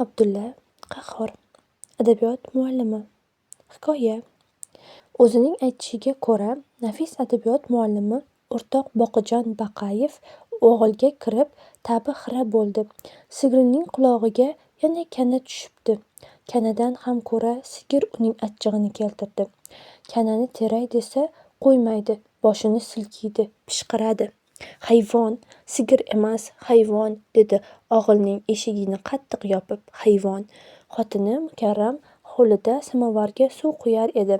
Abdulla Qahhor, adabiyot muallimi. Hikoya. O'zining aytishiga ko'ra, nafis adabiyot muallimi o'rtoq Boqijon Baqayev o'g'ilga kirib, ta'bi xira bo'ldi. Sigirning qulog'iga yana kana tushibdi. Kanadan ham ko'ra sigir uning achchig'ini keltirdi. Kanani teray desa qo'ymaydi, boshini silkiydi, pishqiradi. Hayvon, sigir emas, hayvon, dedi og'ilning eshigini qattiq yopib. Hayvon. Xotini Mukarram hovlida samovarga suv quyar edi.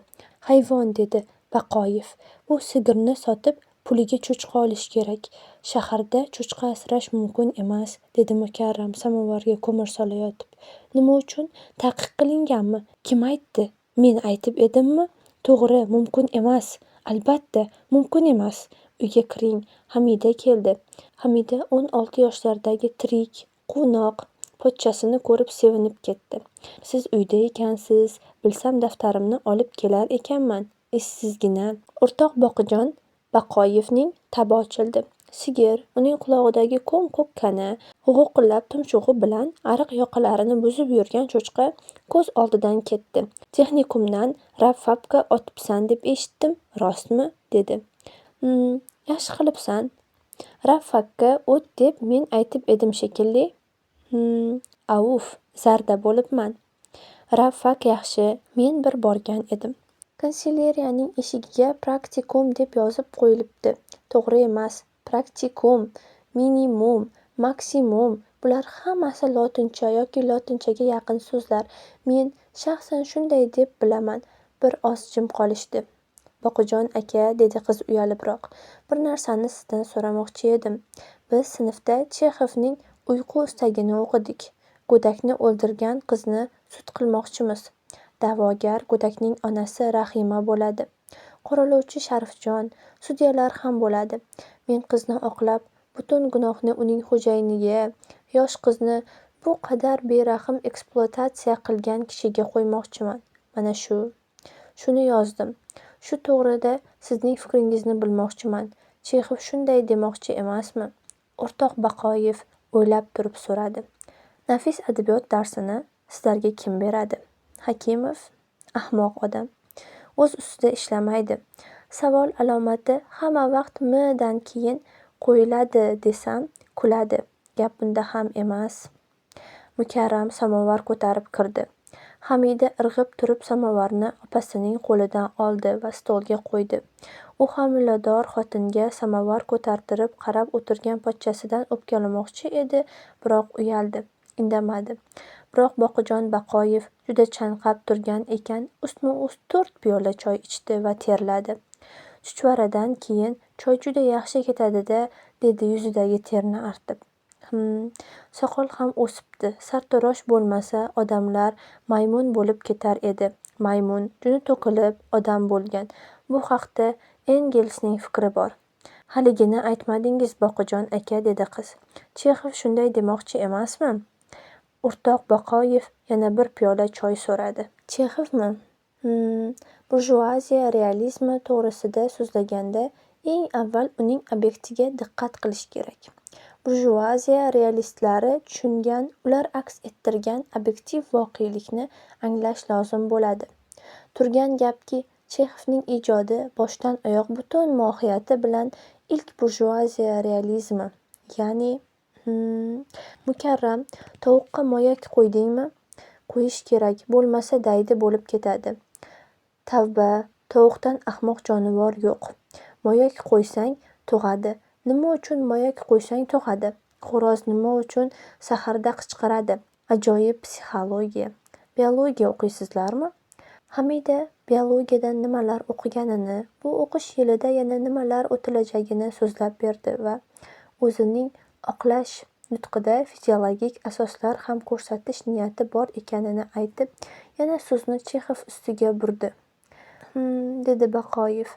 Hayvon, dedi Baqoyev. Bu sigirni sotib, puliga cho'chqa olish kerak. Shaharda cho'chqa asrash mumkin emas, dedi Mukarram samovarga ko'mir solayotib. Nima uchun? Taqiq qilinganmi? Kim aytdi? Men aytib edimmi? To'g'ri, mumkin emas. Albatta, mumkin emas. Uyga kiring. Hamida keldi. Hamida 16 yoshlardagi tirik, quvnoq pochchasini ko'rib sevinib ketdi. Siz uyda ekansiz, bilsam daftarimni olib kelar ekanman. Essizgina. O'rtoq Boqijon Baqoyevning tabi ochildi. Sigir, uning qulog'idagi ko'm-ko'k kana, g'uqillab tumshug'i bilan ariq yoqalarini buzib yurgan cho'chqa ko'z oldidan ketdi. Texnikumdan rafafka otibsan deb eshitdim, rostmi? Dedi. Yaxshi qilibsan. Rafakka o't deb men aytib edim shekilli. Avuf, zarda bo'libman. Rafak yaxshi, men bir borgan edim. Kanselyeriyaning eshigiga praktikum deb yozib qo'yilibdi. To'g'ri emas. Praktikum, minimum, maksimum, bular hammasi lotincha yoki lotinchaga yaqin so'zlar. Men shaxsan shunday deb bilaman. Bir oz jim qolishdi. Boqijon aka, dedi qiz uyalibroq, bir narsani sizdan so'ramoqchi edim. Biz sinfda Chexovning uyqu istagini o'qidik. Go'dakni o'ldirgan qizni sud qilmoqchimiz. Da'vogar go'dakning onasi Rahima bo'ladi. Qoralovchi Sharifjon, sudyalar ham bo'ladi. Men qizni oqlab, butun gunohni uning xo'jayiniga, yosh qizni bu qadar berahm ekspluatatsiya qilgan kishiga qo'ymoqchiman. Mana shu. Shuni yozdim. Shu to'g'rida sizning fikringizni bilmoqchiman. Chexov shunday demoqchi emasmi? O'rtoq Baqoyev o'ylab turib so'radi. Nafis adabiyot darsini sizlarga kim beradi? Hakimov? Ahmoq odam. O'z ustida ishlamaydi. Savol alomati hamma vaqt m-dan keyin qo'yiladi desam kuladi. Gap bunda ham emas. Mukarram samovar ko'tarib kirdi. Hamida irg'ib turib samovarni opasining qo'lidan oldi va stolga qo'ydi. U homilador xotinga samovar ko'tartirib qarab o'tirgan pochchasidan o'pkalamoqchi edi, biroq uyaldi, indamadi. Biroq Boqijon Baqoyev juda chanqab turgan ekan, ustma-ust 4 piyola choy ichdi va terladi. Chuchvaradan keyin choy juda yaxshi ketadi-da, dedi yuzidagi terni artib. Soqol ham o'sibdi. Sartarosh bo'lmasa, odamlar maymun bo'lib ketar edi. Maymun juni to'kilib odam bo'lgan. Bu haqda Engelsning fikri bor. Haligini aytmadingiz, Boqijon aka, dedi qiz. Chexov shunday demoqchi emasmi? O'rtoq Baqoyev yana bir piyola choy so'radi. Chexovmi? Burjuaziya realizmi to'g'risida so'zlaganda eng avval uning obyektiga diqqat qilish kerak. Burjuaziya realistlari tushungan, ular aks ettirgan obyektiv voqelikni anglash lozim bo'ladi. Turgan gapki, Chexovning ijodi boshdan oyoq butun mohiyati bilan ilk burjuaziya realizmi. Ya'ni, Mukarram, tovuqqa moyak qo'ydingmi? Qo'yish kerak, bo'lmasa daydi bo'lib ketadi. Tavba, tovuqdan ahmoq jonivor yo'q. Moyak qo'ysang tug'adi. Nima uchun moyak qo'ysang tug'adi? Xo'roz nima uchun saharda qichqiradi? Ajoyib psixologiya. Biologiya o'qiysizlarmi? Hamida biologiyadan nimalar o'qiganini, bu o'qish yilida yana nimalar o'tilajagini so'zlab berdi va o'zining oqlash nutqida fiziologik asoslar ham ko'rsatish niyati bor ekanini aytib, yana so'zni Chexov ustiga burdi. Dedi Baqoyev.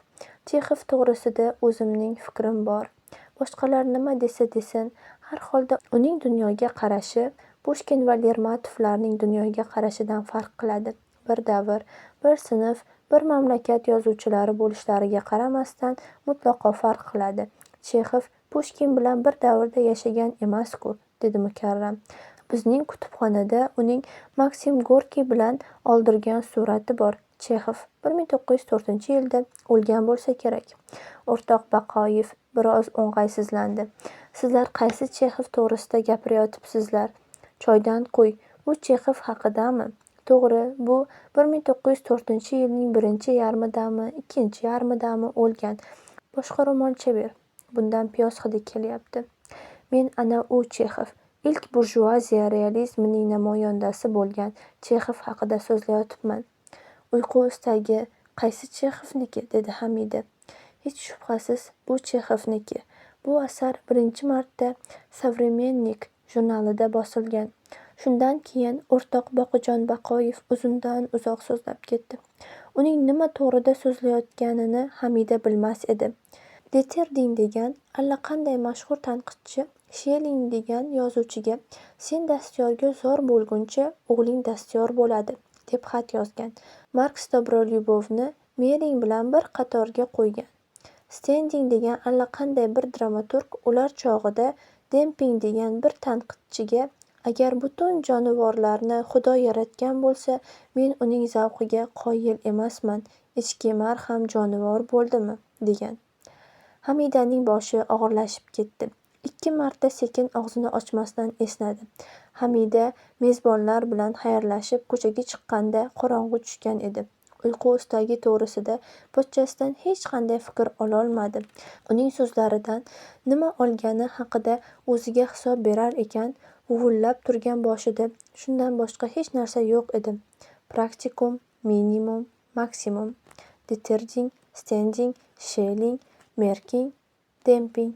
Chexov to'g'risida o'zimning fikrim bor. Boshqalar nima desa desin, har holda uning dunyoga qarashi Pushkin va Lermotovlarning dunyoga qarashidan farq qiladi. Bir davr, bir sinf, bir mamlakat yozuvchilari bo'lishlariga qaramasdan mutlaqo farq qiladi. Chexov Pushkin bilan bir davrda yashagan emas-ku, dedi Mukarram. Bizning kutubxonada uning Maksim Gorkiy bilan oldirgan surati bor. Chexov 1904-yilda o'lgan bo'lsa kerak. O'rtoq Baqoyev biroz o'ng'aysizlandi. Sizlar qaysi Chexov to'g'risida gapirayotibsizlar? Choydan qo'y, bu Chexov haqidami? To'g'ri, bu 1904-yilning birinchi yarmidami, ikkinchi yarmidami o'lgan. Boshqa ro'molcha ber. Bundan piyoz hidi kelyapti. Men ana u Chexov, ilk burjuaziya realizmining namoyandasi bo'lgan Chexov haqida so'zlayotibman. Uyqu istagi qaysi Chexovniki, dedi Hamida. Hech shubhasiz, bu Chexovniki. Bu asar birinchi marta Savremennik jurnalida bosilgan. Shundan keyin o'rtoq Boqijon Baqoyev uzundan uzoq so'zlab ketdi. Uning nima to'g'rida so'zlayotganini Hamida bilmas edi. Deterding degan allaqanday mashhur tanqidchi Sheling degan yozuvchiga sen dastyorga zor bo'lguncha o'g'ling dastyor bo'ladi, deb xat yozgan. Marks Dobrolyubovni Mering bilan bir qatorga qo'ygan. Stending degan allaqanday bir dramaturg ular chog'ida Demping degan bir tanqidchiga agar butun jonivorlarni Xudo yaratgan bo'lsa, men uning zavqiga qoyil emasman, echkemar ham jonivor bo'ldimi, degan. Hamidaning boshi og'irlashib ketdi. 2 marta sekin og'zini ochmasdan esnadi. Hamida mezbonlar bilan xayrlashib ko'chaga chiqqanda qorong'u tushgan edi. Uyqu istagi to'g'risida pochchasidan hech qanday fikr ololmadi. Uning so'zlaridan nima olgani haqida o'ziga hisob berar ekan, huvullab turgan boshida shundan boshqa hech narsa yo'q edi. Praktikum, minimum, maksimum, Deterding, Stending, Sheling, Merking, Demping,